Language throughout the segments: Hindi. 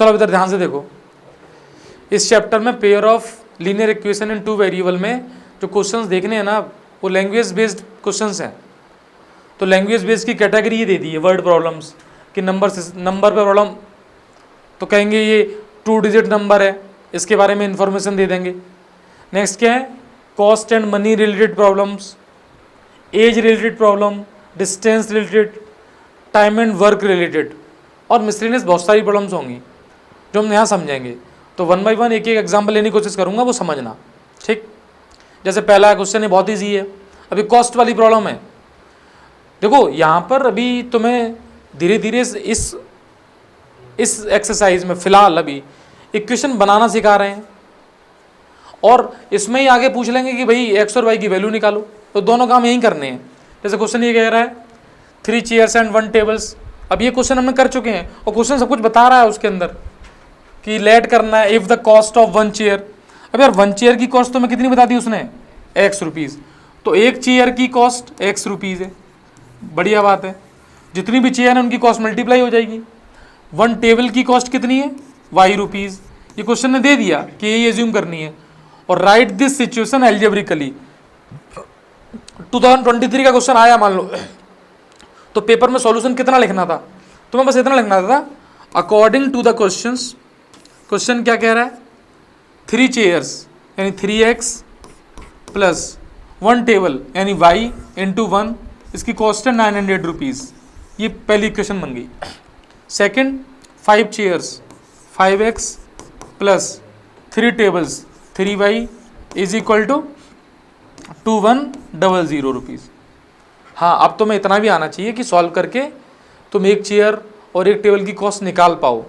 चलो अब इधर ध्यान से देखो, इस चैप्टर में pair of linear equation in two variable में जो क्वेश्चंस देखने हैं ना वो लैंग्वेज बेस्ड क्वेश्चंस हैं। तो लैंग्वेज बेस्ड की कैटेगरी ये दे दी है, वर्ड प्रॉब्लम्स कि नंबर पे प्रॉब्लम, तो कहेंगे ये 2 डिजिट नंबर है, इसके बारे में इंफॉर्मेशन दे देंगे। नेक्स्ट क्या है, cost and money related problems, age related problem, distance related, time and work related, और मिसलेनियस बहुत सारी प्रॉब्लम्स होंगी जो हम यहाँ समझेंगे। तो 1 बाय 1 एक एक एग्जाम्पल लेने की कोशिश करूँगा, वो समझना, ठीक। जैसे पहला क्वेश्चन है, बहुत ईजी है, अभी कॉस्ट वाली प्रॉब्लम है। देखो यहाँ पर अभी तुम्हें धीरे धीरे इस एक्सरसाइज में फिलहाल अभी इक्वेशन बनाना सिखा रहे हैं, और इसमें ही आगे पूछ लेंगे कि भाई एक्स और वाई की वैल्यू निकालो, तो दोनों काम यही करने हैं। जैसे क्वेश्चन ये कह रहा है 3 चेयर्स एंड 1 टेबल्स, अब ये क्वेश्चन हमने कर चुके हैं और क्वेश्चन सब कुछ बता रहा है उसके अंदर कि लेट करना है if the cost of 1 chair. अब यार 1 चेयर की कॉस्ट तो मैं कितनी बता दी उसने, x रुपीज़, तो एक चेयर की कॉस्ट x रुपीज़ है, बढ़िया बात है। जितनी भी चेयर है उनकी कॉस्ट मल्टीप्लाई हो जाएगी। 1 टेबल की कॉस्ट कितनी है, y रुपीज़, ये क्वेश्चन ने दे दिया कि ये एज्यूम करनी है। और राइट दिस सिचुएशन एल्जेब्रिकली, 2023 का क्वेश्चन आया मान लो, तो पेपर में सॉल्यूशन कितना लिखना था, तुम्हें बस इतना लिखना था, according to the questions, question क्या कह रहा है, 3 चेयर्स यानी 3x प्लस 1 टेबल यानी y इंटू 1, इसकी कॉस्ट है 900 रुपीज़, ये पहली इक्वेशन बन गई। Second 5 chairs 5x plus 3 tables 3y is equal to 2100 rupees. हाँ, अब तुम्हें इतना भी आना चाहिए कि सॉल्व करके तुम एक चेयर और एक टेबल की कॉस्ट निकाल पाओ।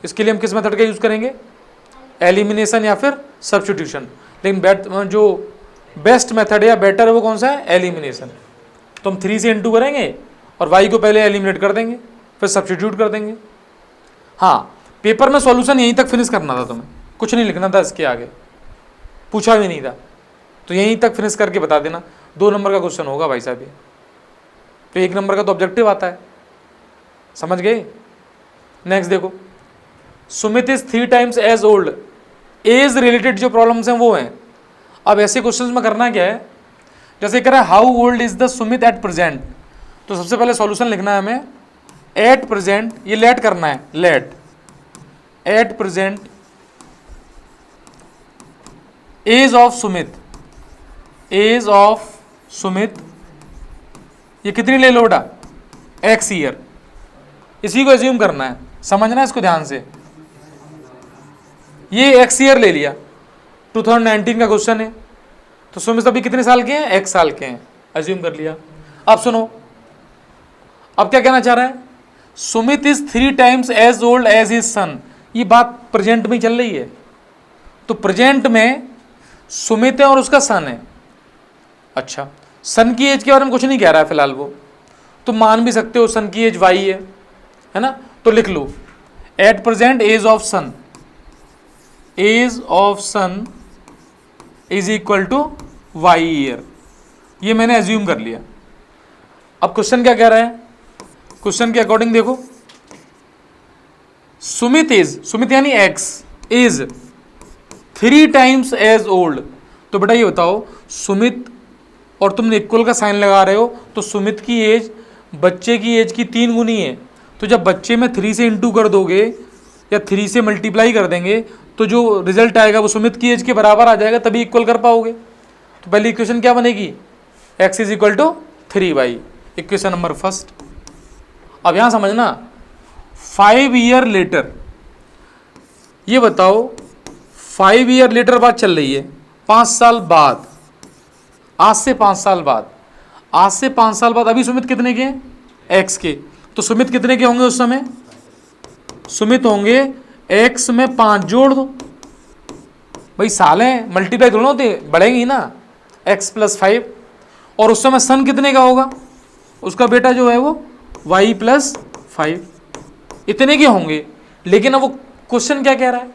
इसके लिए हम किस मेथड का यूज़ करेंगे, एलिमिनेशन या फिर सब्स्टिट्यूशन। लेकिन जो बेस्ट मेथड या बेटर है वो कौन सा है, एलिमिनेशन। तो हम 3 से इंटू करेंगे और y को पहले एलिमिनेट कर देंगे, फिर सब्स्टिट्यूट कर देंगे। हाँ, पेपर में सॉल्यूशन यहीं तक फिनिश करना था, तुम्हें कुछ नहीं लिखना था, इसके आगे पूछा भी नहीं था, तो यहीं तक फिनिश करके बता देना। 2 नंबर का क्वेश्चन होगा भाई साहब ये, तो 1 नंबर का तो ऑब्जेक्टिव आता है, समझ गए। नेक्स्ट देखो, Sumit is 3 times as old, age related जो प्रॉब्लम्स हैं वो हैं। अब ऐसे क्वेश्चंस में करना क्या है, जैसे कह रहा है how old is the Sumit at present, तो सबसे पहले सॉल्यूशन लिखना है हमें एट प्रेजेंट, ये लेट करना है, let at present age of Sumit, age of Sumit ये कितनी ले लो बेटा, x ईयर, इसी को एज्यूम करना है, समझना है इसको ध्यान से। ये x ईयर ले लिया, 2019 का क्वेश्चन है, तो सुमित अभी कितने साल के हैं, x साल के हैं, एज्यूम कर लिया। अब सुनो, अब क्या कहना चाह रहा है, Sumit is 3 times as old as his son, ये बात प्रेजेंट में चल रही है, तो प्रेजेंट में सुमित है और उसका सन है। अच्छा, सन की एज के बारे में कुछ नहीं कह रहा है फिलहाल वो, तो मान भी सकते हो सन की एज y है ना, तो लिख लो at present age of son, age of son is equal to y year, ये मैंने एज्यूम कर लिया। अब क्वेश्चन क्या कह रहा है, क्वेश्चन के अकॉर्डिंग देखो, सुमित इज, सुमित यानी x is 3 times as old, तो बेटा ये बताओ सुमित और तुमने इक्वल का साइन लगा रहे हो, तो सुमित की एज बच्चे की एज की 3 गुनी है, तो जब बच्चे में 3 से इंटू कर दोगे या 3 से मल्टीप्लाई कर देंगे तो जो रिजल्ट आएगा वो सुमित की एज के बराबर आ जाएगा, तभी इक्वल कर पाओगे। तो पहली इक्वेशन क्या बनेगी, x is equal to 3y, equation number first. अब यहां समझना 5 ईयर लेटर, ये बताओ 5 ईयर लेटर बात चल रही है, 5 साल बाद, आज से 5 साल बाद, आज से 5 साल बाद अभी सुमित कितने के हैं, x के, तो सुमित कितने के होंगे उस समय, सुमित होंगे x में 5 जोड़ दो, भाई साल हैं मल्टीप्लाई दोनों होते बढ़ेंगी ना, x प्लस 5, और उस समय सन कितने का होगा, उसका बेटा जो है वो y प्लस 5, इतने के होंगे। लेकिन अब वो क्वेश्चन क्या कह रहा है,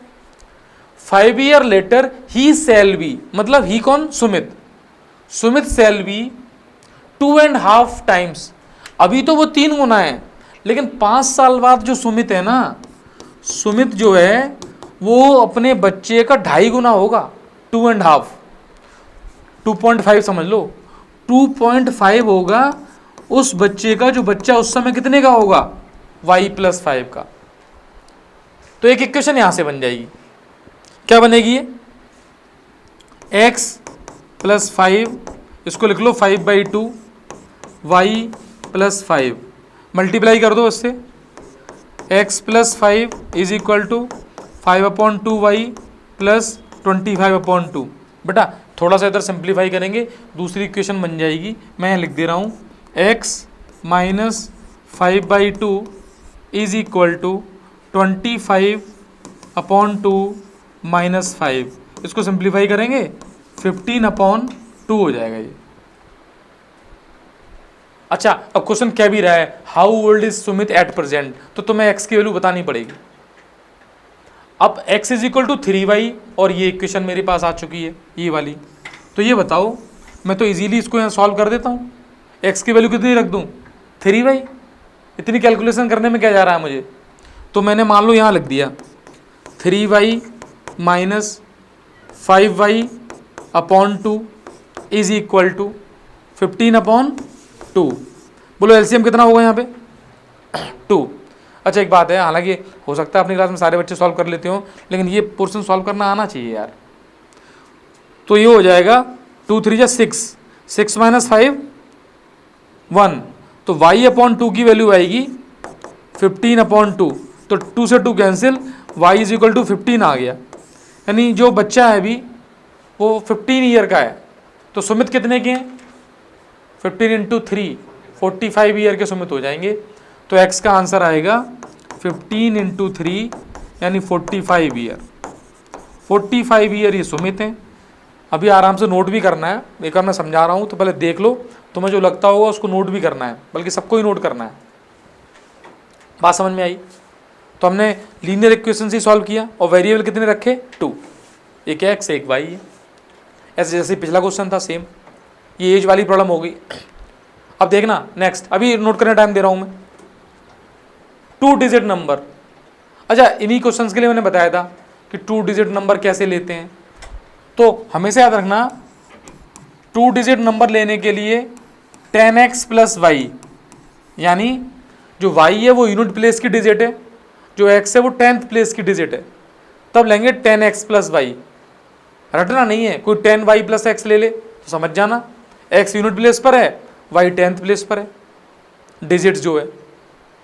5 year later he shall be, मतलब ही कौन, Sumit, Sumit shall be 2.5 times, अभी तो वो 3 गुना है, लेकिन 5 साल बाद जो सुमित है ना, सुमित जो है वो अपने बच्चे का 2.5 गुना होगा, 2.5, 2.5 समझ लो, 2.5 होगा उस बच्चे का जो बच्चा उस समय कितने का होगा, y+5 का। तो एक इक्वेशन यहां से बन जाएगी, क्या बनेगी ये, x+5, इसको लिख लो 5/2, y+5 मल्टीप्लाई कर दो इससे, x+5 is equal to 5/2y plus 25/2। बेटा थोड़ा सा इधर सिंप्लीफाई करेंगे, दूसरी इक्वेशन बन जाएगी, मैं लिख दे रहा हूँ x - 5/2 इज इक्वल टू 25/2 - 5। इसको सिंप्लीफाई करेंगे 15/2 हो जाएगा ये। अच्छा अब क्वेश्चन क्या भी रहा है, how old is Sumit at present, तो तुम्हें x की वैल्यू बतानी पड़ेगी। अब x is equal to 3y और ये इक्वेशन मेरे पास आ चुकी है ये वाली, तो ये बताओ, मैं तो इजीली इसको यहाँ सॉल्व कर देता हूँ। x की वैल्यू कितनी रख दूँ, 3y, इतनी कैलकुलेशन करने में क्या जा रहा है मुझे, तो मैंने मान लो यहाँ लिख दिया 3y - 5y/2 is equal to 15/2। बोलो एलसीएम कितना होगा यहाँ पे, 2। अच्छा एक बात है, हालांकि हो सकता है अपनी क्लास में सारे बच्चे सॉल्व कर लेते हो, लेकिन ये पोर्शन सॉल्व करना आना चाहिए यार। तो ये हो जाएगा 2 3 6, 6 - 5 1, तो y/2 की वैल्यू आएगी 15/2, तो 2 से 2 cancel, y is equal to 15 आ गया, यानी जो बच्चा है अभी वो 15 ईयर का है। तो सुमित कितने के हैं, 15 × 3 45 ईयर के सुमित हो जाएंगे। तो x का आंसर आएगा 15 × 3 यानी 45 ईयर। 45 ईयर ये सुमित हैं। अभी आराम से नोट भी करना है, एक बार मैं समझा रहा हूँ तो पहले देख लो, तुम्हें जो लगता होगा उसको नोट भी करना है, बल्कि सबको ही नोट करना है। बात समझ में आई। तो हमने लीनियर इक्वेशन से सॉल्व किया और वेरिएबल कितने रखे, 2, एक x एक y है, ऐसे जैसे पिछला क्वेश्चन था सेम। ये एज वाली प्रॉब्लम हो गई। अब देखना नेक्स्ट, अभी नोट करने टाइम दे रहा हूं मैं। 2 डिजिट नंबर, अच्छा इन्हीं क्वेश्चंस के लिए मैंने बताया था कि 2 डिजिट नंबर कैसे लेते हैं। तो हमेशा याद रखना 2 डिजिट नंबर लेने के लिए 10x + y, यानी जो y है वो यूनिट प्लेस की डिजिट है, जो x है वो 10th प्लेस की डिजिट है, तब लेंगे 10x + y। रटना नहीं है, कोई 10y + x ले ले तो समझ जाना x यूनिट प्लेस पर है, y 10th प्लेस पर है, डिजिट्स जो है।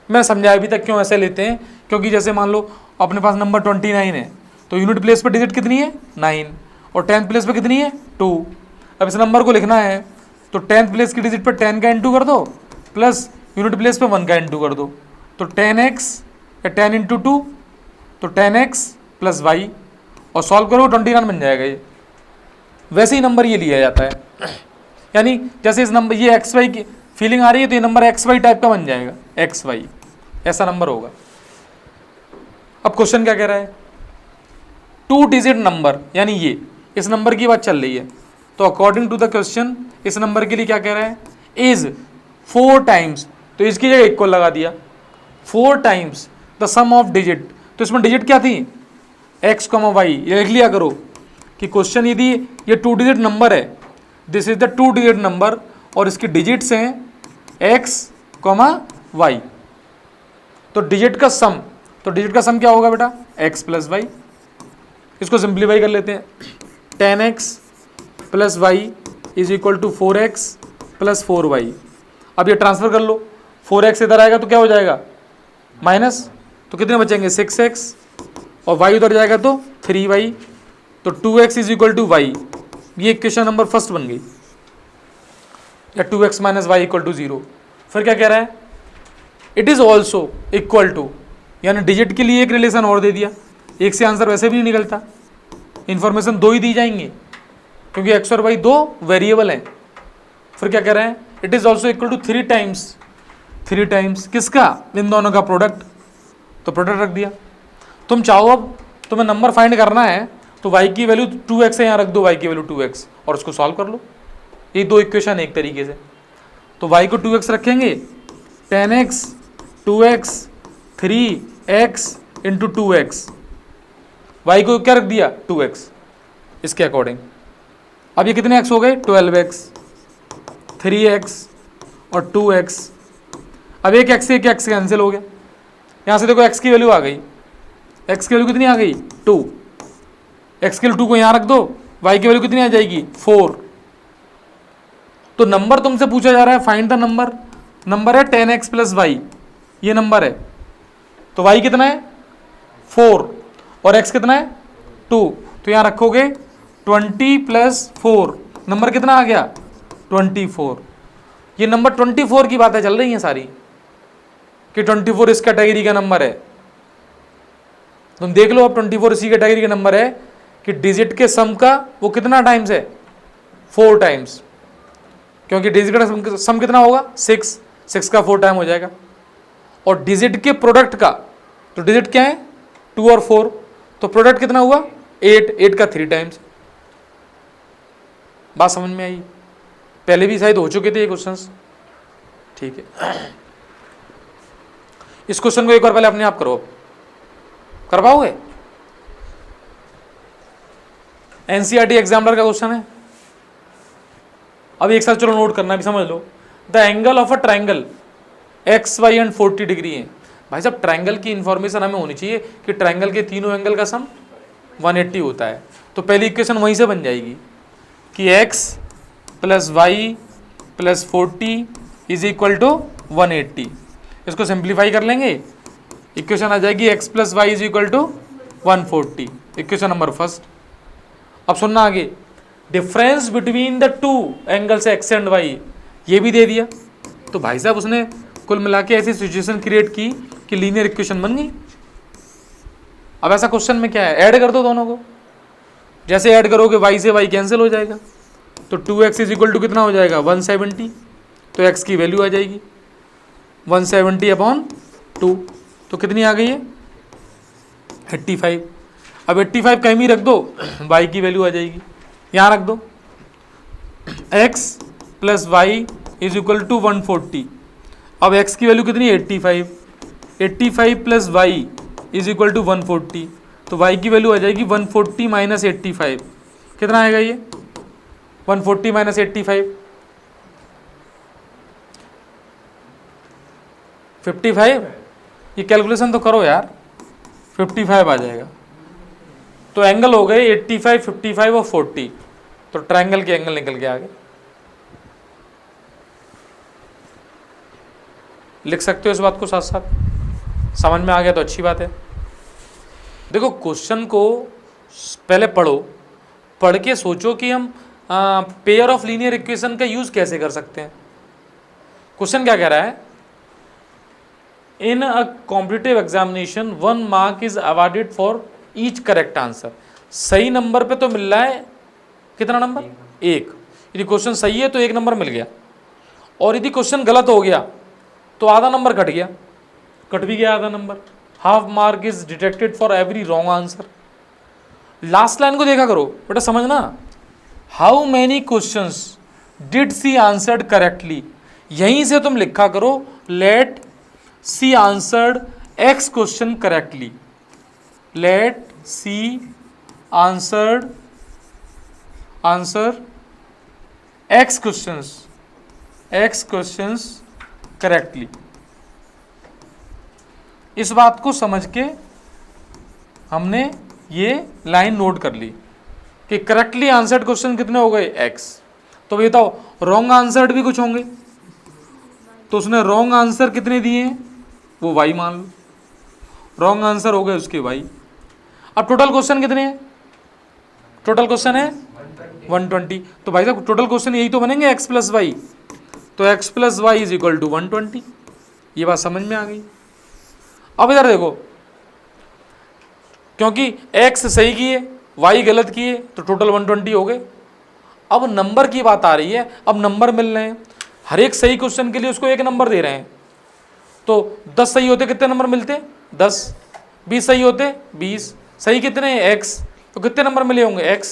मैं समझाया अभी तक क्यों ऐसे लेते हैं, क्योंकि जैसे मान लो अपने पास नंबर 29 है, तो यूनिट प्लेस पर डिजिट कितनी है, 9, और 10th प्लेस पर कितनी है, 2। अब इस नंबर को लिखना है तो 10th प्लेस की डिजिट पर 10 का इंटू कर दो, प्लस यूनिट प्लेस पर 1 का इंटू कर दो, तो 10x या 10 × 2, तो 10x + y, और सॉल्व करो 29 बन जाएगा ये। वैसे ही नंबर ये लिया जाता है, यानी जैसे इस नंबर ये xy की फीलिंग आ रही है तो ये नंबर xy टाइप का बन जाएगा, xy ऐसा नंबर होगा। अब क्वेश्चन क्या कह रहा है, 2 डिजिट नंबर, यानी ये इस नंबर की बात चल रही है, तो अकॉर्डिंग टू द क्वेश्चन इस नंबर के लिए क्या कह रहा है, इज 4 टाइम्स, तो इसकी जगह इक्वल लगा दिया, 4 times the sum of digit. तो इसमें डिजिट क्या थी, x, y, ये लिख लिया करो कि क्वेश्चन यदि ये 2 डिजिट नंबर है, this is the 2 digit number, और इसकी डिजिट्स हैं x, y, तो डिजिट का सम, तो डिजिट का सम क्या होगा बेटा, x + y। इसको सिंप्लीफाई कर लेते हैं, 10x + y is equal to 4x + 4y। अब ये ट्रांसफर कर लो, 4x इधर आएगा तो क्या हो जाएगा, माइनस, तो कितने बचेंगे, 6x, और y उधर जाएगा तो 3y, तो 2x is equal to y। ये इक्वेशन नंबर फर्स्ट बन गई, या 2x - y = 0। फिर क्या कह रहा है, it is also equal to, यानी डिजिट के लिए एक रिलेशन और दे दिया, एक से आंसर वैसे भी नहीं निकलता, इंफॉर्मेशन 2 ही दी जाएंगी क्योंकि x और y 2 वेरिएबल हैं। फिर क्या कह रहे हैं, it is also equal to 3 times किसका, इन दोनों का प्रोडक्ट, तो प्रोडक्ट रख दिया। तुम चाहो अब तुम्हें नंबर फाइंड करना है तो y की वैल्यू 2x है, यहाँ रख दो y की वैल्यू 2x और उसको सॉल्व कर लो। ये 2 इक्वेशन एक तरीके से, तो y को 2x रखेंगे, 10x 2x 3x into 2x, Y को क्या रख दिया 2x इसके अकॉर्डिंग। अब ये कितने x हो गए 12x, 3x और 2x। अब एक x से एक x कैंसिल हो गया, यहाँ से देखो x की वैल्यू आ गई, x की वैल्यू कितनी आ गई 2, x के लिए 2 को यहाँ रख दो, y की वैल्यू कितनी आ जाएगी 4। तो नंबर तुमसे पूछा जा रहा है फाइंड द नंबर, नंबर है 10x प्लस वाई, ये नंबर है। तो y कितना है 4 और x कितना है 2, तो यहाँ रखोगे 20 प्लस 4, नंबर कितना आ गया 24। ये नंबर 24 की बातें चल रही हैं सारी कि 24 इस कैटेगरी का नंबर है। तुम देख लो अब 24 इसी कैटेगरी का नंबर है कि डिजिट के सम का वो कितना टाइम्स है 4 टाइम्स, क्योंकि डिजिट का सम कितना होगा 6 का 4 टाइम हो जाएगा। और डिजिट के प्रोडक्ट का, तो डिजिट क्या है 2 और 4, तो प्रोडक्ट कितना हुआ 8 का 3 टाइम्स। बात समझ में आई? पहले भी शायद हो चुके थे ये क्वेश्चंस, ठीक है। इस क्वेश्चन को एक बार पहले अपने आप करो, कर पाओगे? एनसीईआरटी एग्जामिनर का क्वेश्चन है। अब एक साथ चलो नोट करना भी, समझ लो। The angle of a triangle x y and 40 degree है। भाई साहब ट्राइंगल की इंफॉर्मेशन हमें होनी चाहिए कि ट्राइंगल के तीनों एंगल का सम 180 होता है। तो पहली इक्वेशन वहीं से बन जाएगी कि x plus y plus 40 is equal to 180। इसको सिंप्लीफाई कर लेंगे, इक्वेशन आ जाएगी x plus y is equal to 140, equation number first. अब सुनना आगे, difference between the two angles x and y, ये भी दे दिया। तो भाई साहब उसने कुल मिला के ऐसी सिचुएशन क्रिएट की कि लीनियर इक्वेशन बन गई। अब ऐसा क्वेश्चन में क्या है, ऐड कर दो दोनों को, जैसे ऐड करोगे y से y कैंसिल हो जाएगा, तो 2x इज इक्वल टू कितना हो जाएगा 170, तो x की वैल्यू आ जाएगी 170/2, तो कितनी आ गई है 85। अब 85 कहीं भी रख दो, y की वैल्यू आ जाएगी, यहाँ रख दो x plus y is equal to 140। अब x की वैल्यू कितनी है 85 plus y is equal to 140, तो y की वैल्यू आ जाएगी 140 माइनस 85, कितना आएगा ये 140 माइनस 85 55। ये कैलकुलेशन तो करो यार, 55 आ जाएगा। तो एंगल हो गए 85, 55 और 40, तो ट्रायंगल के एंगल निकल के आ गए। लिख सकते हो इस बात को साथ साथ, समझ में आ गया तो अच्छी बात है। देखो क्वेश्चन को पहले पढ़ो, पढ़ के सोचो कि हम पेयर ऑफ लीनियर इक्वेशन का यूज कैसे कर सकते हैं। क्वेश्चन क्या कह रहा है, in a competitive examination 1 mark is awarded for each correct answer. सही नंबर पे तो मिल रहा है कितना नंबर 1, यदि क्वेश्चन सही है तो 1 नंबर मिल गया, और यदि क्वेश्चन गलत हो गया तो आधा नंबर कट गया, कट भी गया आधा number. Half mark is detected for every wrong answer. Last line को देखा करो बेटा, समझना, how many questions did she answered correctly, यहीं से तुम लिखा करो let she answered x question correctly, let she answered answer x questions correctly. इस बात को समझ के हमने ये लाइन नोट कर ली कि करेक्टली आंसर्ड क्वेश्चन कितने हो गए x। तो ये बताओ रॉन्ग आंसर्ड भी कुछ होंगे, तो उसने रॉन्ग आंसर कितने दिए हैं वो y मान लो, रॉन्ग आंसर हो गए उसके y। अब टोटल क्वेश्चन कितने हैं, टोटल क्वेश्चन है 120। तो भाई साहब टोटल क्वेश्चन यही तो बनेंगे x प्लस वाई, तो x plus y is equal to 120। ये बात समझ में आ गई। अब इधर देखो, क्योंकि x सही किए y गलत किए तो टोटल 120 हो गए। अब नंबर की बात आ रही है, अब नंबर मिल रहे हैं, हर एक सही क्वेश्चन के लिए उसको 1 नंबर दे रहे हैं, तो 10 सही होते कितने नंबर मिलते 10, 20 सही होते 20, सही कितने x, तो कितने नंबर मिले होंगे x,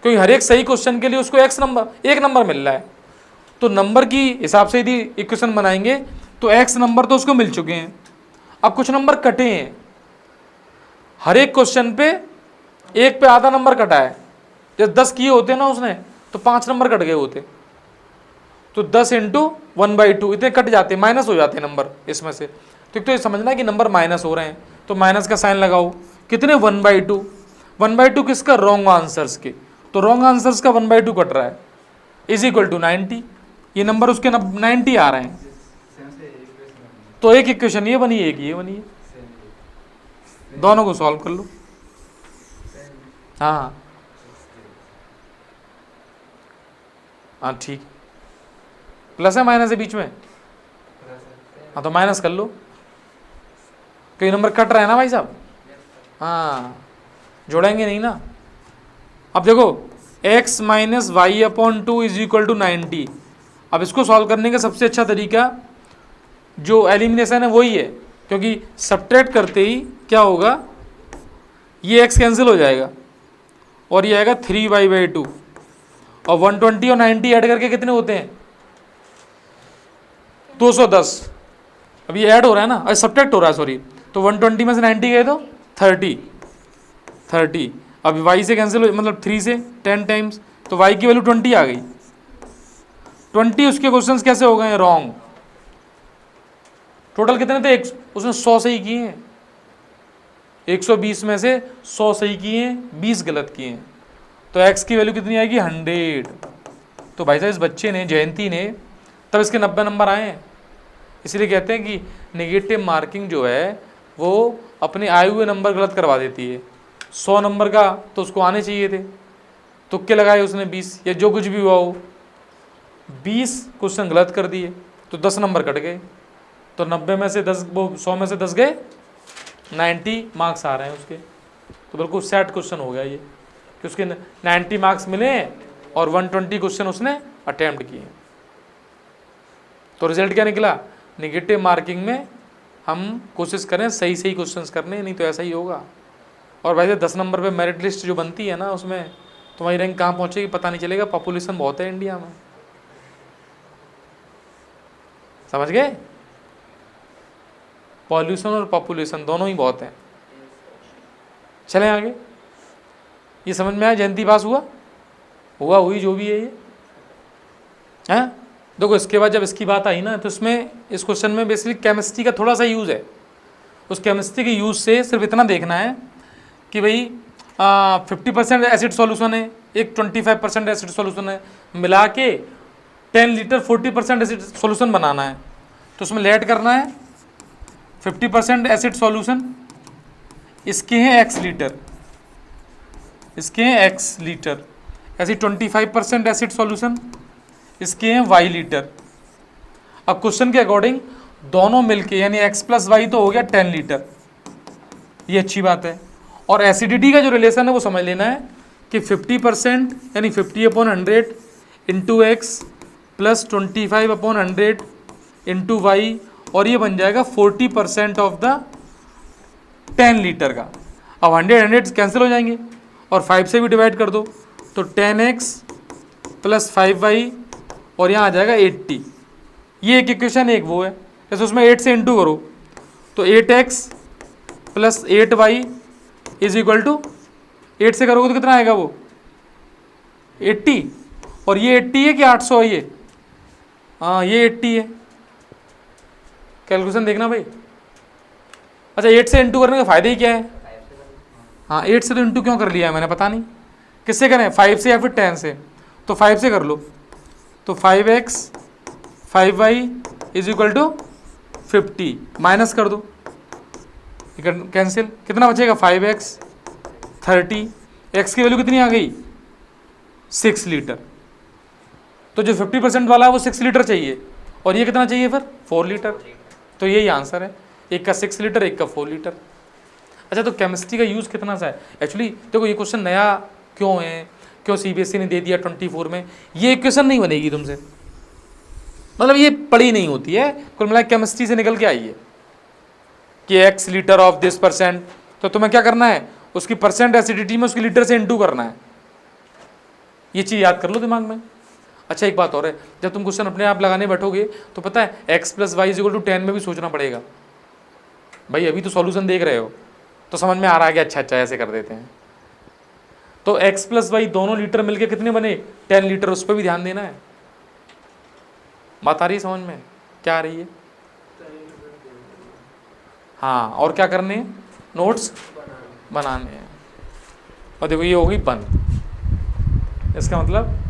क्योंकि हर एक सही क्वेश्चन के लिए उसको x नंबर 1 नंबर मिल रहा है। तो नंबर की हिसाब से यदि इक्वेशन बनाएंगे तो x नंबर तो उसको मिल चुके हैं। अब कुछ नंबर कटे हैं, हर एक क्वेश्चन पे एक पे आधा नंबर कटा है। जब 10 किए होते ना उसने तो 5 नंबर कट गए होते, तो 10 इंटू 1/2 इतने कट जाते, माइनस हो जाते नंबर इसमें से। तो एक तो ये समझना है कि नंबर माइनस हो रहे हैं, तो माइनस का साइन लगाओ। कितने 1/2, 1/2 किसका, रॉन्ग आंसर्स के, तो रॉन्ग आंसर्स का 1/2 कट रहा है, इज इक्वल टू 90। ये नंबर उसके 90 आ रहे हैं, तो एक इक्वेशन ये बनी, एक ये बनी है, दोनों को सॉल्व कर लो। हाँ हाँ ठीक, प्लस है माइनस है बीच में, हाँ तो माइनस कर लो, तो ये नंबर कट रहा है ना भाई साहब। हाँ जोड़ेंगे नहीं ना। अब देखो x minus y upon 2 is equal to 90। अब इसको सॉल्व करने का सबसे अच्छा तरीका जो एलिमिनेशन है वही है, क्योंकि सब्ट्रैक्ट करते ही क्या होगा, ये x कैंसिल हो जाएगा और ये आएगा 3y/2, और 120 और 90 ऐड करके कितने होते हैं, 210। अब ये ऐड हो रहा है ना, अरे सब्ट्रैक्ट हो रहा है सॉरी, तो 120 में से 90 गए तो 30। अब y से कैंसिल हो, मतलब 3 से 10 टाइम्स, तो y की वैल्यू 20 आ गई। 20 उसके क्वेश्चंस कैसे हो गए रॉन्ग। टोटल कितने थे, उसने 100 सही किए हैं, 120 में से 100 सही किए हैं, 20 गलत किए हैं, तो x की वैल्यू कितनी आएगी, 100। तो भाई साहब इस बच्चे ने, जयंती ने, तब इसके 90 नंबर आए हैं। इसलिए कहते हैं कि नेगेटिव मार्किंग जो है वो अपने आए हुए नंबर गलत करवा देती है। 100 नंबर का तो उसको आने चाहिए थे, तुक्के लगाए उसने 20, या जो कुछ भी हुआ हो, 20 क्वेश्चन गलत कर दिए, तो 10 नंबर कट गए, तो 90 में से 10, वो 100 में से 10 गए, 90 मार्क्स आ रहे हैं उसके। तो बिल्कुल सेट क्वेश्चन हो गया ये, कि उसके 90 मार्क्स मिले और 120 क्वेश्चन उसने अटेम्प्ट किए। तो रिजल्ट क्या निकला, नेगेटिव मार्किंग में हम कोशिश करें सही सही क्वेश्चंस करने, नहीं तो ऐसा ही होगा। और वैसे 10 नंबर पे मेरिट लिस्ट जो बनती है ना, उसमें तुम्हारी रैंक कहाँ पहुँचेगी पता नहीं चलेगा, पॉपुलेशन बहुत है इंडिया में, समझ गए। पॉल्यूशन और पॉपुलेशन दोनों ही बहुत हैं। चलें आगे, ये समझ में आया, जयंती पास हुआ हुई जो भी है ये, हैं। देखो इसके बाद जब इसकी बात आई ना, तो इसमें इस क्वेश्चन में बेसिकली केमिस्ट्री का थोड़ा सा यूज़ है। उस केमिस्ट्री के यूज़ से सिर्फ इतना देखना है कि भाई 50% एसिड सॉल्यूशन है, एक 25% एसिड सॉल्यूशन है, मिला के 10 लीटर 40% एसिड सॉल्यूशन बनाना है। तो उसमें लेट करना है 50% एसिड सॉल्यूशन, इसके हैं x लीटर, इसके हैं x लीटर, ऐसे 25% एसिड सॉल्यूशन, इसके हैं y लीटर। अब क्वेश्चन के अकॉर्डिंग दोनों मिलके यानी x प्लस वाई तो हो गया 10 लीटर, ये अच्छी बात है। और एसिडिटी का जो रिलेशन है वो समझ लेना है कि 50% यानी 50/100 into x plus 25/100 into y, और ये बन जाएगा 40% ऑफ द 10 लीटर का। अब 100 कैंसिल हो जाएंगे और 5 से भी डिवाइड कर दो, तो 10x प्लस 5y, और यहाँ आ जाएगा 80। ये एक इक्वेशन एक वो है, जैसे उसमें 8 से इंटू करो तो 8x plus 8y is equal to 8 से करोगे तो कितना आएगा वो 80, और ये 80 है कि 800 है ये, हाँ ये 80 है। कैलकुलेशन देखना भाई। अच्छा 8 से इंटू करने का फ़ायदा ही क्या है, हाँ 8 से तो इंटू क्यों कर लिया है मैंने पता नहीं, किससे करें 5 से या फिर 10 से, तो 5 से कर लो, तो 5x 5y is equal to 50, minus कर दो कैंसिल, कितना बचेगा 5x 30, x की वैल्यू कितनी आ गई 6 लीटर। तो जो 50% वाला है वो 6 लीटर चाहिए, और ये कितना चाहिए फिर 4 लीटर। तो यही आंसर है, एक का 6 लीटर एक का 4 लीटर। अच्छा तो केमिस्ट्री का यूज़ कितना सा है एक्चुअली। देखो ये क्वेश्चन नया क्यों है, क्यों सीबीएसई ने दे दिया 24 में, ये इक्वेशन नहीं बनेगी तुमसे, मतलब ये पढ़ी नहीं होती है, कुल मिला केमिस्ट्री से निकल के आई है कि x लीटर ऑफ दिस %, तो तुम्हें क्या करना है उसकी परसेंट एसिडिटी में उसकी लीटर से इंटू करना है, ये चीज़ याद कर लो दिमाग में। अच्छा एक बात और है, जब तुम क्वेश्चन अपने आप लगाने बैठोगे तो पता है x plus y is equal to 10 में भी सोचना पड़ेगा, भाई अभी तो सॉल्यूशन देख रहे हो तो समझ में आ रहा है कि अच्छा अच्छा ऐसे कर देते हैं। तो x प्लस वाई दोनों लीटर मिलके कितने बने, 10 लीटर, उस पर भी ध्यान देना है। बात आ रही है समझ में, क्या आ रही है? हाँ, और क्या करने हैं, नोट्स बनाने हैं। और देखो ये होगी बंद, इसका मतलब